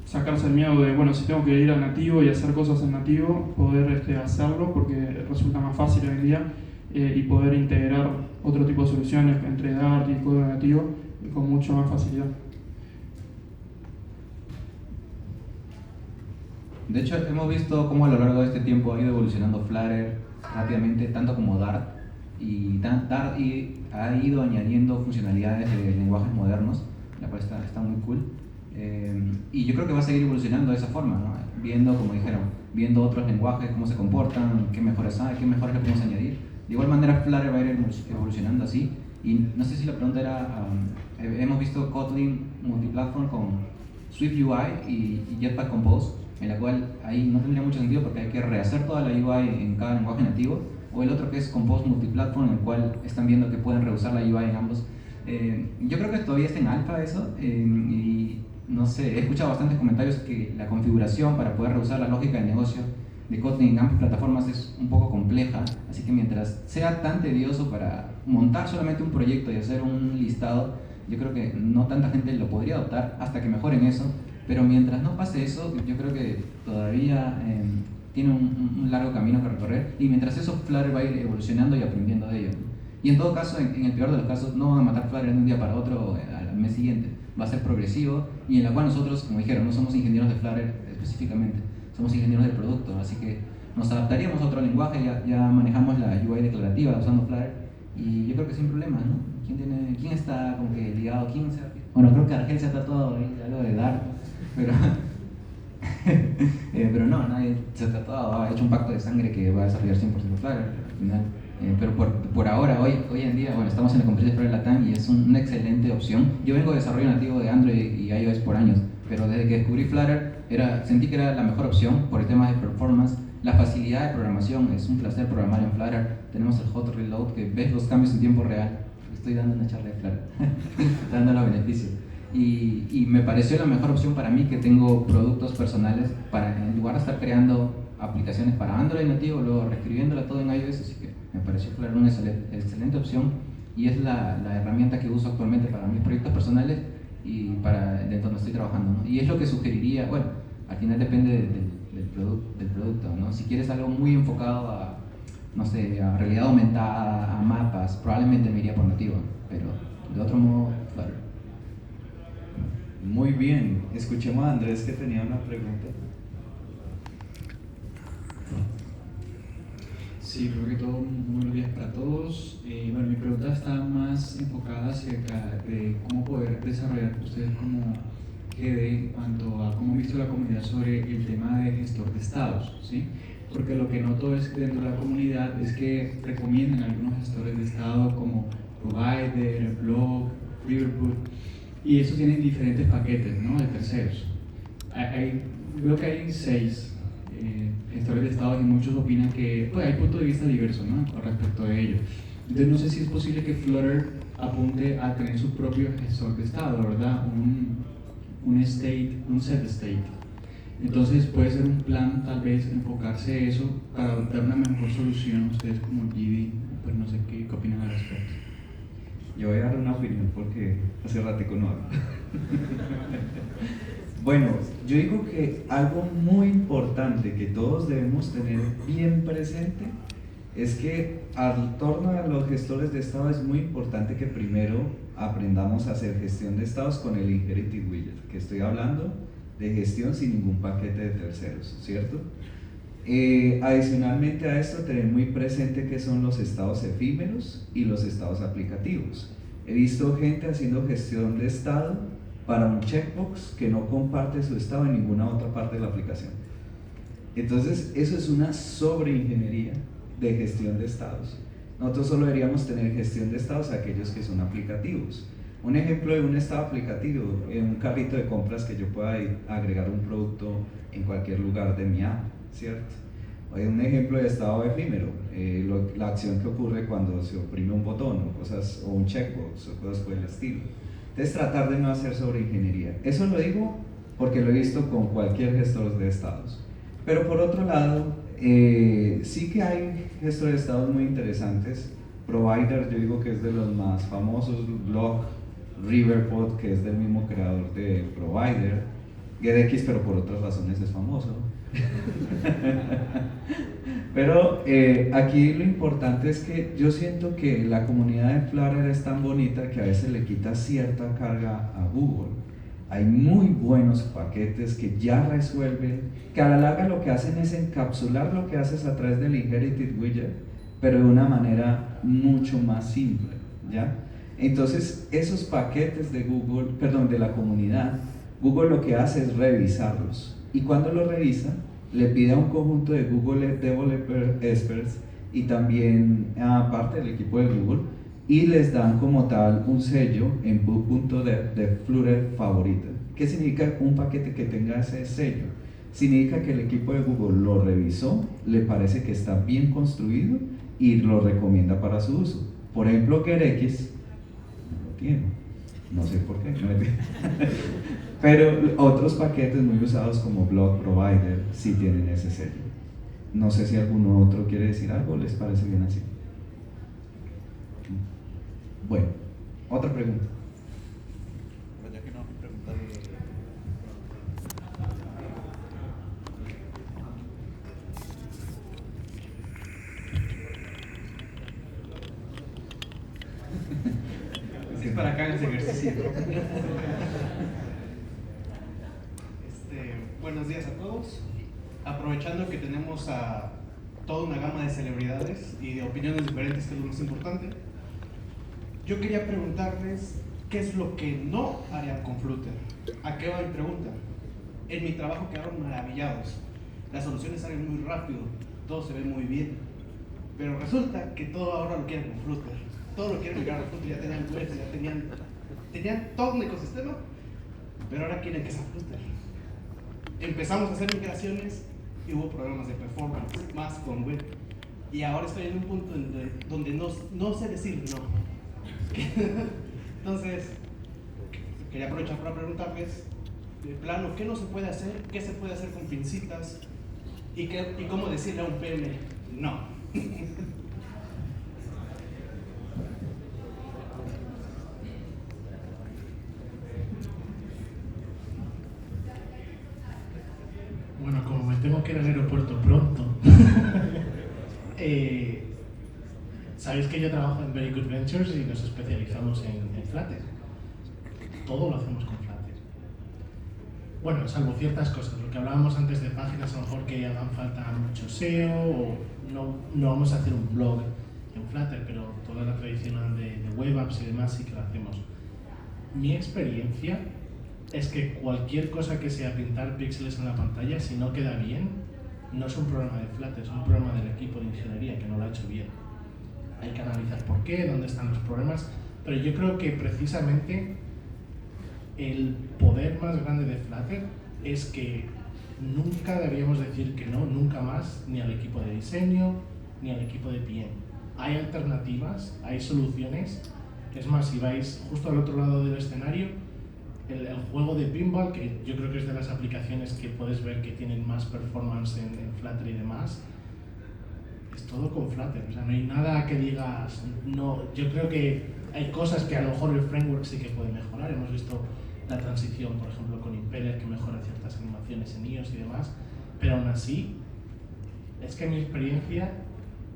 S1: sacarse el miedo de, bueno, si tengo que ir al nativo y hacer cosas en nativo, poder hacerlo porque resulta más fácil hoy en día y poder integrar otro tipo de soluciones entre Dart y código nativo con mucho más facilidad.
S2: De hecho, hemos visto cómo a lo largo de este tiempo ha ido evolucionando Flutter rápidamente, tanto como Dart. Y Dart ha ido añadiendo funcionalidades de lenguajes modernos, la cual está muy cool. Y yo creo que va a seguir evolucionando de esa forma, ¿no? Viendo otros lenguajes, cómo se comportan, qué mejores hay, qué mejores le podemos añadir. De igual manera, Flutter va a ir evolucionando así. Y no sé si la pregunta era, hemos visto Kotlin multiplatform con SwiftUI y Jetpack Compose, en la cual ahí no tendría mucho sentido porque hay que rehacer toda la UI en cada lenguaje nativo, o el otro que es Compose multiplatform, en el cual están viendo que pueden reusar la UI en ambos. Yo creo que todavía está en alfa eso, y no sé, he escuchado bastantes comentarios que la configuración para poder reusar la lógica de negocio de Kotlin en ambas plataformas es un poco compleja, así que mientras sea tan tedioso para montar solamente un proyecto y hacer un listado, yo creo que no tanta gente lo podría adoptar hasta que mejoren eso. Pero mientras no pase eso, yo creo que todavía tiene un largo camino que recorrer, y mientras eso, Flutter va a ir evolucionando y aprendiendo de ello. Y en todo caso, en el peor de los casos, no van a matar Flutter de un día para otro al mes siguiente. Va a ser progresivo, y en la cual nosotros, como dijeron, no somos ingenieros de Flutter específicamente, somos ingenieros del producto, así que nos adaptaríamos a otro lenguaje, ya manejamos la UI declarativa usando Flutter, y yo creo que sin problemas, ¿no? ¿Quién está como que ligado? Bueno, creo que Argel se ha tatuado ahí, algo de Dart, pero no, nadie se ha tratado, ha hecho un pacto de sangre que va a desarrollar 100% Flutter al final. Pero por ahora, hoy en día, bueno, estamos en la conferencia de Flutter Latam y es una excelente opción. Yo vengo de desarrollo nativo de Android y iOS por años, pero desde que descubrí Flutter sentí que era la mejor opción por el tema de performance, la facilidad de programación. Es un placer programar en Flutter. Tenemos el hot reload, que ves los cambios en tiempo real. Estoy dando una charla de Flutter, dando los beneficios. Y me pareció la mejor opción para mí, que tengo productos personales, en lugar de estar creando aplicaciones para Android nativo, luego reescribiéndola todo en iOS, así que me pareció Flutter una excelente opción, y es la herramienta que uso actualmente para mis proyectos personales y para de donde estoy trabajando, ¿no? Y es lo que sugeriría, bueno, al final depende del producto, ¿no? Si quieres algo muy enfocado a, no sé, a realidad aumentada, a mapas, probablemente me iría por nativo, pero de otro modo, Flutter.
S3: Muy bien, escuchemos a Andrés, que tenía una pregunta.
S11: Sí, primero que todo, muy buenos días para todos. Bueno, mi pregunta está más enfocada acerca de cómo poder desarrollar ustedes como GD en cuanto a cómo han visto la comunidad sobre el tema de gestor de estados, ¿sí? Porque lo que noto es que dentro de la comunidad es que recomiendan algunos gestores de estado como Provider, Block, Riverboot, y eso tienen diferentes paquetes, ¿no?, de terceros. Veo que hay 6 gestores de estados y muchos opinan que pues, hay puntos de vista diversos, ¿no?, con respecto a ello. Entonces no sé si es posible que Flutter apunte a tener su propio gestor de estado, ¿verdad? Un set state. Entonces puede ser un plan tal vez enfocarse a eso para dar una mejor solución. Ustedes como GD, pues no sé qué opinan al respecto.
S3: Yo voy a dar una opinión porque hace ratico no hablo. Bueno, yo digo que algo muy importante que todos debemos tener bien presente es que al torno a los gestores de estado es muy importante que primero aprendamos a hacer gestión de estados con el Inherited Widget, que estoy hablando de gestión sin ningún paquete de terceros, ¿cierto? Adicionalmente a esto, tener muy presente qué son los estados efímeros y los estados aplicativos. He visto gente haciendo gestión de estado para un checkbox que no comparte su estado en ninguna otra parte de la aplicación. Entonces, eso es una sobreingeniería de gestión de estados. Nosotros solo deberíamos tener gestión de estados a aquellos que son aplicativos. Un ejemplo de un estado aplicativo, en un carrito de compras que yo pueda agregar un producto en cualquier lugar de mi app, ¿cierto? Un ejemplo de estado efímero, la acción que ocurre cuando se oprime un botón o un checkbox o cosas por el estilo. Entonces tratar de no hacer sobreingeniería. Eso lo digo porque lo he visto con cualquier gestor de estados. Pero por otro lado, sí que hay gestores de estados muy interesantes. Provider, yo digo que es de los más famosos. Block, Riverpod, que es del mismo creador de Provider. GetX, pero por otras razones es famoso. Pero aquí lo importante es que yo siento que la comunidad de Flutter es tan bonita que a veces le quita cierta carga a Google. Hay muy buenos paquetes que ya resuelven, que a la larga lo que hacen es encapsular lo que haces a través del Inherited Widget, pero de una manera mucho más simple, ¿ya? Entonces, esos paquetes de Google, perdón, de la comunidad, Google lo que hace es revisarlos. Y cuando lo revisa, le pide a un conjunto de Google Developer Experts y también aparte del equipo de Google, y les dan como tal un sello en book.dev de Flutter favorita. ¿Qué significa un paquete que tenga ese sello? Significa que el equipo de Google lo revisó, le parece que está bien construido y lo recomienda para su uso. Por ejemplo, GetX no lo tiene, no sé por qué, pero otros paquetes muy usados como Block Provider sí tienen ese sello. No sé si alguno otro quiere decir algo, ¿les parece bien así? Bueno, otra pregunta.
S12: Ya que no me preguntaron.
S13: Es para acá ese ejercicio. Buenos días a todos. Aprovechando que tenemos a toda una gama de celebridades y de opiniones diferentes, que es lo más importante, yo quería preguntarles qué es lo que no harían con Flutter. ¿A qué va mi pregunta? En mi trabajo quedaron maravillados. Las soluciones salen muy rápido, todo se ve muy bien, pero resulta que todo ahora lo quieren con Flutter. Todo lo quieren migrar a Flutter, ya tenían webs, ya tenían todo un ecosistema, pero ahora quieren que sea Flutter. Empezamos a hacer migraciones y hubo problemas de performance, más con web. Y ahora estoy en un punto donde no sé decir no. Entonces, quería aprovechar para preguntarles, de plano, ¿qué no se puede hacer? ¿Qué se puede hacer con pincitas? ¿Y cómo decirle a un PM no?
S8: Bueno, como me tengo que ir al aeropuerto pronto, sabéis que yo trabajo en Very Good Ventures y nos especializamos en Flutter. Todo lo hacemos con Flutter. Bueno, salvo ciertas cosas, lo que hablábamos antes de páginas, a lo mejor que hagan falta mucho SEO, o no vamos a hacer un blog en Flutter, pero toda la tradicional de web apps y demás sí que lo hacemos. Mi experiencia es que cualquier cosa que sea pintar píxeles en la pantalla, si no queda bien, no es un problema de Flutter, es un problema del equipo de ingeniería que no lo ha hecho bien. Hay que analizar por qué, dónde están los problemas, pero yo creo que precisamente el poder más grande de Flutter es que nunca deberíamos decir que no, nunca más, ni al equipo de diseño, ni al equipo de PM. Hay alternativas, hay soluciones. Es más, si vais justo al otro lado del escenario, el juego de pinball, que yo creo que es de las aplicaciones que puedes ver que tienen más performance en Flutter y demás, es todo con Flutter. O sea, no hay nada que digas, no. Yo creo que hay cosas que a lo mejor el framework sí que puede mejorar. Hemos visto la transición, por ejemplo, con Impeller, que mejora ciertas animaciones en iOS y demás, pero aún así, es que mi experiencia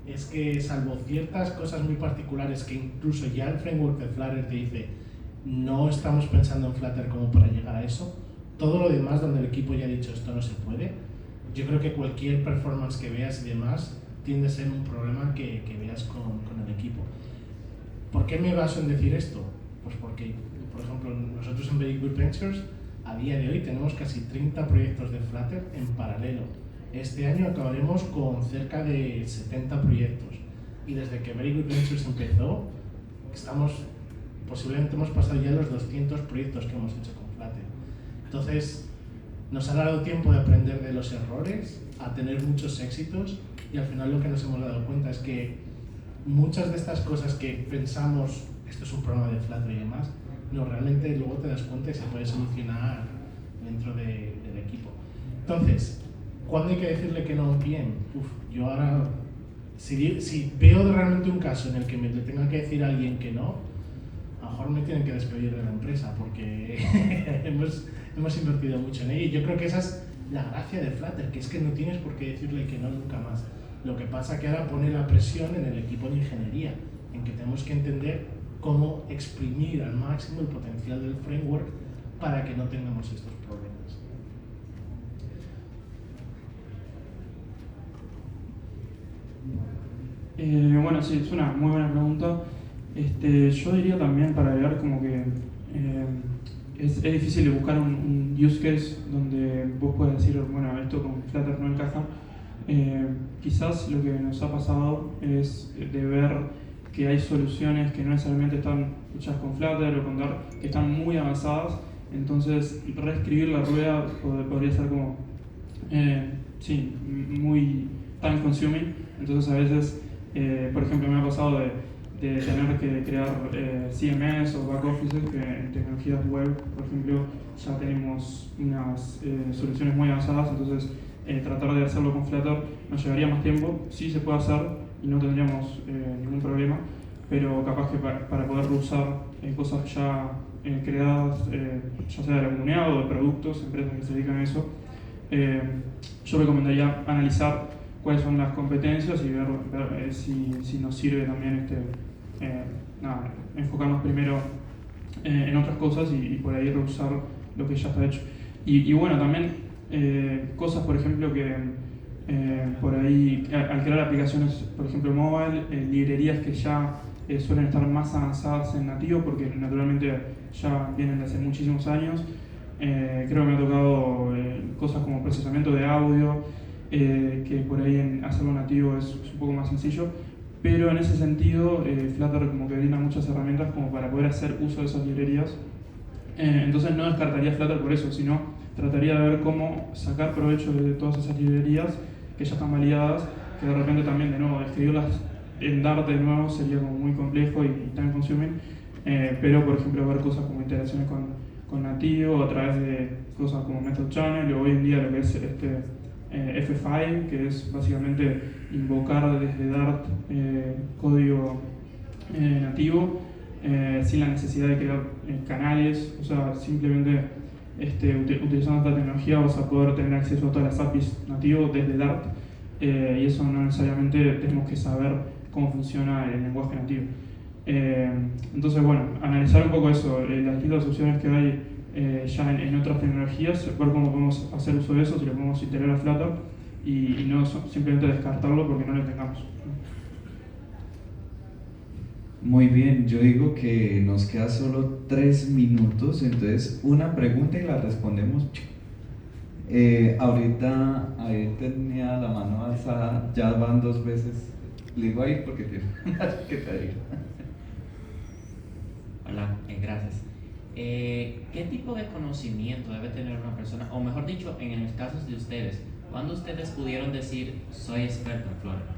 S8: es que salvo ciertas cosas muy particulares que incluso ya el framework de Flutter te dice no estamos pensando en Flutter como para llegar a eso, todo lo demás donde el equipo ya ha dicho esto no se puede, yo creo que cualquier performance que veas y demás tiende a ser un problema que veas con el equipo. ¿Por qué me baso en decir esto? Pues porque, por ejemplo, nosotros en Very Good Ventures a día de hoy tenemos casi 30 proyectos de Flutter en paralelo. Este año acabaremos con cerca de 70 proyectos y desde que Very Good Ventures empezó, posiblemente hemos pasado ya los 200 proyectos que hemos hecho con Flutter. Entonces, nos ha dado tiempo de aprender de los errores, a tener muchos éxitos y al final lo que nos hemos dado cuenta es que muchas de estas cosas que pensamos, esto es un problema de Flutter y demás, no, realmente luego te das cuenta y se puede solucionar dentro del equipo. Entonces, ¿cuándo hay que decirle que no a un PM? Yo ahora, si veo realmente un caso en el que le tenga que decir a alguien que no, a lo mejor me tienen que despedir de la empresa porque hemos invertido mucho en ella y yo creo que esa es la gracia de Flutter, que es que no tienes por qué decirle que no nunca más. Lo que pasa es que ahora pone la presión en el equipo de ingeniería, en que tenemos que entender cómo exprimir al máximo el potencial del framework para que no tengamos estos problemas.
S1: Bueno, sí, es una muy buena pregunta. Yo diría también para agregar como que es difícil de buscar un use case donde vos puedas decir, bueno, esto con Flutter no encaja. Quizás lo que nos ha pasado es de ver que hay soluciones que no necesariamente están hechas con Flutter o con Dart, que están muy avanzadas, entonces reescribir la rueda podría ser como, muy time consuming, entonces a veces, por ejemplo, me ha pasado de tener que crear CMS o back offices que en tecnologías web, por ejemplo, ya tenemos unas soluciones muy avanzadas, entonces tratar de hacerlo con Flutter nos llevaría más tiempo, sí se puede hacer y no tendríamos ningún problema, pero capaz que para poder usar cosas ya creadas, ya sea de la comunidad o de productos, empresas que se dedican a eso, yo recomendaría analizar cuáles son las competencias y ver si nos sirve también enfocarnos primero en otras cosas y por ahí reusar lo que ya está hecho. Y bueno, también cosas, por ejemplo, que por ahí, al crear aplicaciones, por ejemplo, mobile, librerías que ya suelen estar más avanzadas en nativo, porque naturalmente ya vienen de hace muchísimos años. Creo que me ha tocado cosas como procesamiento de audio, que por ahí en hacerlo nativo es un poco más sencillo, pero en ese sentido Flutter como que brinda muchas herramientas como para poder hacer uso de esas librerías. Entonces no descartaría Flutter por eso, sino trataría de ver cómo sacar provecho de todas esas librerías que ya están validadas, que de repente también de nuevo escribirlas en Dart de nuevo sería como muy complejo y time consuming, pero por ejemplo ver cosas como integraciones con nativo a través de cosas como Method Channel o hoy en día lo que es F5, que es básicamente invocar desde Dart código nativo sin la necesidad de crear canales, o sea, simplemente utilizando esta tecnología vas a poder tener acceso a todas las APIs nativos desde Dart y eso no necesariamente tenemos que saber cómo funciona el lenguaje nativo. Entonces, bueno, analizar un poco eso, las distintas opciones que hay ya en otras tecnologías, ver cómo podemos hacer uso de eso, si lo podemos integrar a Flutter y no simplemente descartarlo porque no lo tengamos.
S3: Muy bien, yo digo que nos queda solo 3 minutos, entonces una pregunta y la respondemos. Ahorita ahí tenía la mano alzada, ya van 2 veces. Le digo ahí porque tiene una que te digo.
S14: Hola, gracias. ¿Qué tipo de conocimiento debe tener una persona? O mejor dicho, en el caso de ustedes, ¿cuándo ustedes pudieron decir, soy experto en Flutter?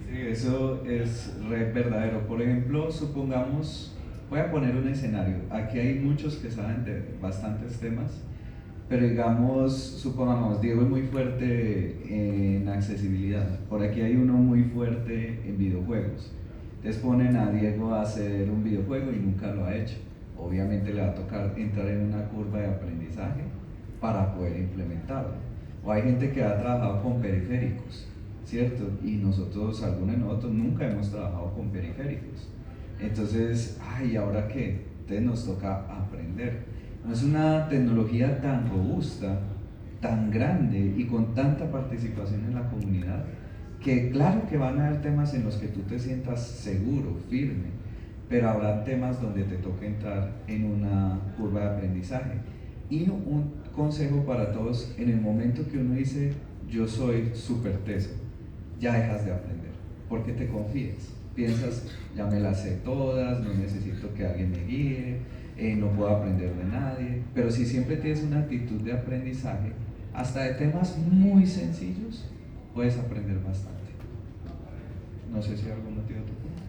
S3: Sí, eso es verdadero. Por ejemplo, supongamos, voy a poner un escenario. Aquí hay muchos que saben de bastantes temas, pero digamos, supongamos, Diego es muy fuerte en accesibilidad. Por aquí hay uno muy fuerte en videojuegos. Entonces ponen a Diego a hacer un videojuego y nunca lo ha hecho. Obviamente le va a tocar entrar en una curva de aprendizaje para poder implementarlo. O hay gente que ha trabajado con periféricos, ¿cierto? Y nosotros, algunos de nosotros, nunca hemos trabajado con periféricos. Entonces, ¿y ahora qué? Entonces nos toca aprender. No es una tecnología tan robusta, tan grande y con tanta participación en la comunidad, que claro que van a haber temas en los que tú te sientas seguro, firme, pero habrá temas donde te toca entrar en una curva de aprendizaje. Y un consejo para todos: en el momento que uno dice yo soy súper teso, ya dejas de aprender, porque te confías, piensas ya me las sé todas, no necesito que alguien me guíe, no puedo aprender de nadie. Pero si siempre tienes una actitud de aprendizaje, hasta de temas muy sencillos puedes aprender bastante. No sé si algún motivo te pregunta.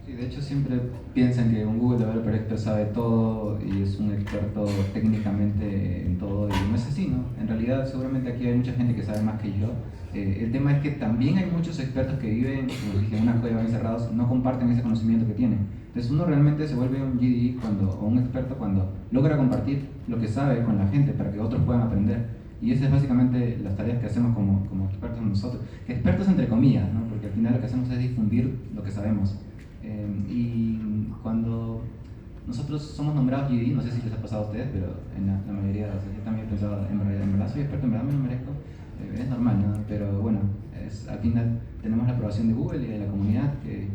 S2: Sí, de hecho siempre piensan que un Google Developer Expert sabe todo y es un experto técnicamente en todo, y no es así, ¿no? En realidad seguramente aquí hay mucha gente que sabe más que yo. El tema es que también hay muchos expertos que viven, como dije, en una cueva encerrados, no comparten ese conocimiento que tienen. Entonces uno realmente se vuelve un GDE o un experto cuando logra compartir lo que sabe con la gente para que otros puedan aprender. Y esas es básicamente las tareas que hacemos como expertos nosotros. Expertos entre comillas, ¿no? Porque al final lo que hacemos es difundir lo que sabemos. Y cuando nosotros somos nombrados GD, no sé si les ha pasado a ustedes, pero en la mayoría, o sea, yo también he pensado, en verdad soy experto, en verdad me lo merezco, es normal, ¿no? Pero bueno, al final tenemos la aprobación de Google y de la comunidad, que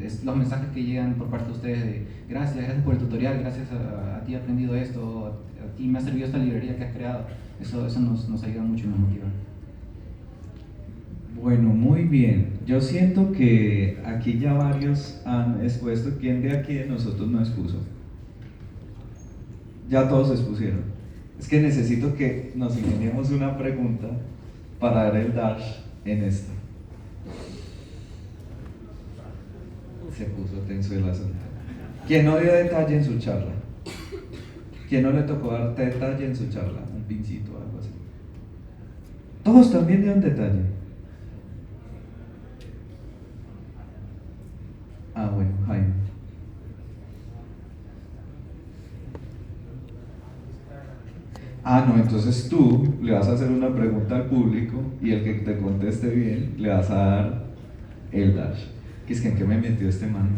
S2: es los mensajes que llegan por parte de ustedes de gracias por el tutorial, gracias a ti he aprendido esto, a ti me ha servido esta librería que has creado. Eso nos ayuda mucho y nos motiva.
S3: Bueno, muy bien. Yo siento que aquí ya varios han expuesto. ¿Quién de aquí de nosotros no expuso? Ya todos expusieron. Es que necesito que nos ingeniemos una pregunta para dar el dash en esto. Se puso tenso el asunto. ¿Quién no dio detalle en su charla? ¿Quién no le tocó dar detalle en su charla? Un pincito o algo así. Todos también dieron detalle. Bueno, Jaime. No, entonces tú le vas a hacer una pregunta al público y el que te conteste bien le vas a dar el dash. ¿Qué es que en qué me metió este man?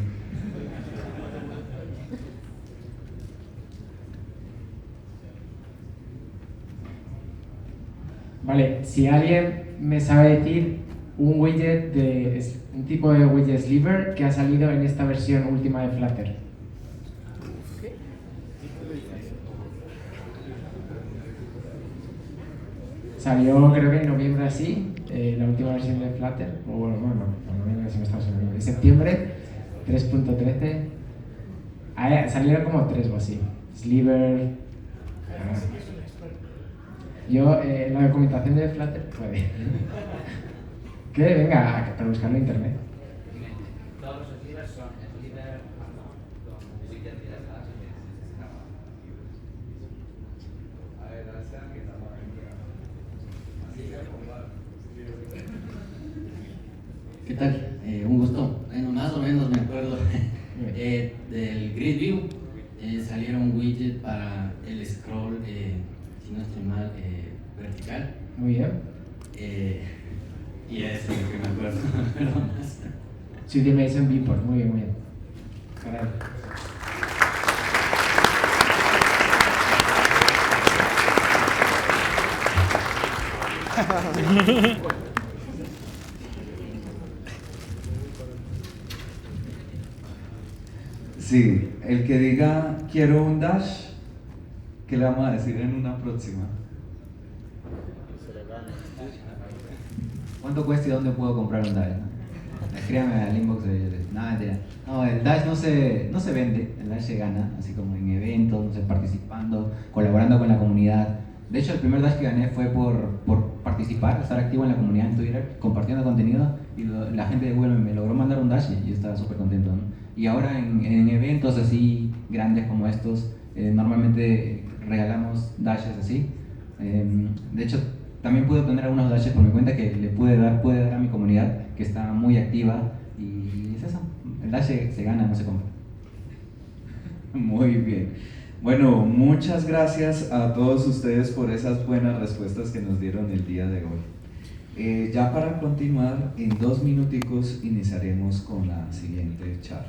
S5: Vale, si alguien me sabe decir un widget un tipo de widget sliver que ha salido en esta versión última de Flutter. Salió creo que en noviembre así, la última versión de Flutter, o bueno, en noviembre si me estamos en noviembre, en septiembre 3.13. Salieron como 3 o así. Sliver. Yo, la documentación de Flutter puede. ¿Qué? Venga, para buscarlo en internet.
S4: Todos los slivers son sliver con widget directas. A ver,
S15: ¿qué tal? Un gusto. Bueno, más o menos me acuerdo del Grid View. Salieron widget para el scroll, si no estoy mal, vertical.
S5: Muy bien.
S15: Y eso es lo que me acuerdo. Perdón más.
S5: Sutimation Viewport, muy bien, muy bien. Caray.
S3: Sí, el que diga quiero un dash, ¿qué le vamos a decir en una próxima?
S2: ¿Cuánto cuesta y dónde puedo comprar un dash? Escríbame al inbox nada, mentira. No, el Dash no se vende, el Dash se gana, así como en eventos, no sé, participando, colaborando con la comunidad. De hecho, el primer Dash que gané fue por participar, estar activo en la comunidad en Twitter, compartiendo contenido, y la gente de Google me logró mandar un Dash y yo estaba súper contento, ¿no? Y ahora en eventos así grandes como estos, normalmente regalamos Dashes así. De hecho, también pude obtener algunos Dashes por mi cuenta que le pude dar a mi comunidad, que está muy activa, y es eso, el Dash se gana, no se compra.
S3: Muy bien. Bueno, muchas gracias a todos ustedes por esas buenas respuestas que nos dieron el día de hoy. Ya para continuar, en 2 minuticos iniciaremos con la siguiente charla.